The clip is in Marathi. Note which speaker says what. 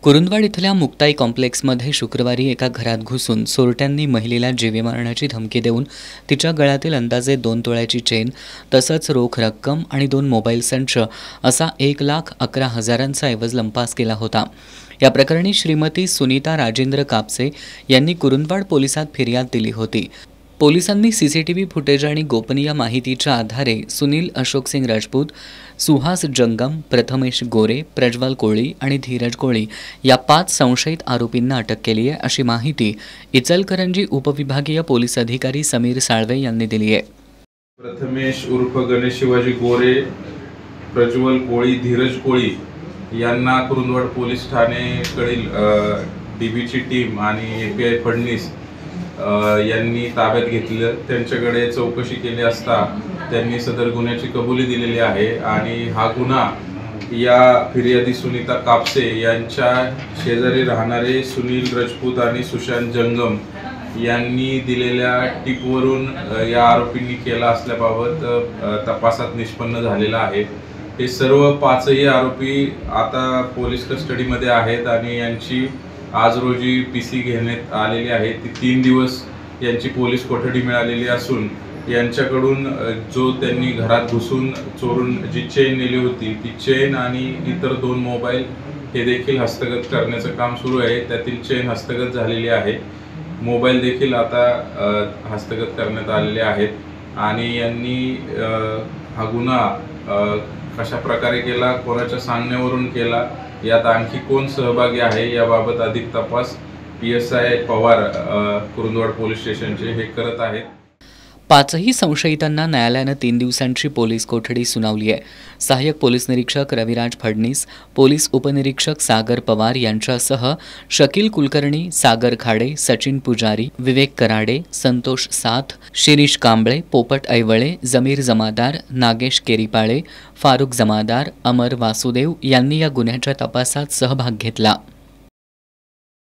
Speaker 1: कुरुंदवाड इथल्या मुक्ताई कॉम्प्लेक्समध्ये शुक्रवारी एका घरात घुसून चोरट्यांनी महिलेला जीवे मारण्याची धमकी देऊन तिच्या गळ्यातील अंदाजे 2 तोळ्याची चेन तसंच रोख रक्कम आणि 2 मोबाईल संच असा 1,11,000चा ऐवज लंपास केला होता। या प्रकरणी श्रीमती सुनीता राजेंद्र कापसे यांनी कुरुंदवाड पोलिसात फिर्याद दिली होती। पोलिसांनी सीसीटीव्ही फुटेज आणि गोपनीय माहितीच्या आधारे सुनील अशोक सिंग राजपूत, सुहास जंगम, प्रथमेश गोरे, प्रज्वल कोळी आणि धीरज कोळी या 5 संशयित आरोपींना अटक केली आहे, अशी माहिती इचलकरंजी उपविभागीय पोलीस अधिकारी समीर साळवे यांनी दिली आहे।
Speaker 2: प्रथमेश उर्फ गणेश शिवाजी गोरे, प्रज्वल कोळी, धीरज कोळी यांना कुरुंदवाड पोलीस ठाणेकडील डीबीची टीम आणि एपीआय फडणीस यांनी ताब्यात घेतलं। त्यांच्याकडे चौकशी केली असता त्यांनी सदर गुन्ह्याची कबुली दिलेली आहे आणि हा गुन्हा या फिर्यादी सुनीता कापसे यांच्या शेजारी राहणारे सुनील राजपूत आणि सुशांत जंगम यांनी दिलेल्या टिपवरून या आरोपींनी केला असल्याबाबत तपासात निष्पन्न झालेला आहे। हे सर्व 5ही आरोपी आता पोलीस कस्टडीमध्ये आहेत आणि यांची आज रोजी पीसी घेण्यात आलेली आहे। ती 3 दिवस यांची पोलीस कोठडी मिळालेली असून यांच्याकडून जो त्यांनी घरात घुसून चोरून जी चेन नेली होती ती चेन आणि इतर 2 मोबाईल हे देखील हस्तगत करण्याचं काम सुरू आहे। त्यातील चेन हस्तगत झालेली आहे, मोबाईल देखील आता हस्तगत करण्यात आलेले आहेत आणि यांनी हा गुन्हा कशा प्रकारे केला, कोणाच्या सांगण्यावरून केला, यात आणखी कोण सहभागी आहे याबाबत अधिक तपास PSI पवार कुरुंदवाड पोलीस स्टेशनचे हे करत आहेत।
Speaker 1: 5ही संशयितांना न्यायालयानं 3 दिवसांची पोलीस कोठडी सुनावली आहे। सहाय्यक पोलीस निरीक्षक रविराज फडणीस, पोलीस उपनिरीक्षक सागर पवार यांच्यासह शकील कुलकर्णी, सागर खाडे, सचिन पुजारी, विवेक कराडे, संतोष साथ, शिरीष कांबळे, पोपट ऐवळे, जमीर जमादार, नागेश केरीपाळे, फारुख जमादार, अमर वासुदेव यांनी या गुन्ह्याच्या तपासात सहभाग घेतला।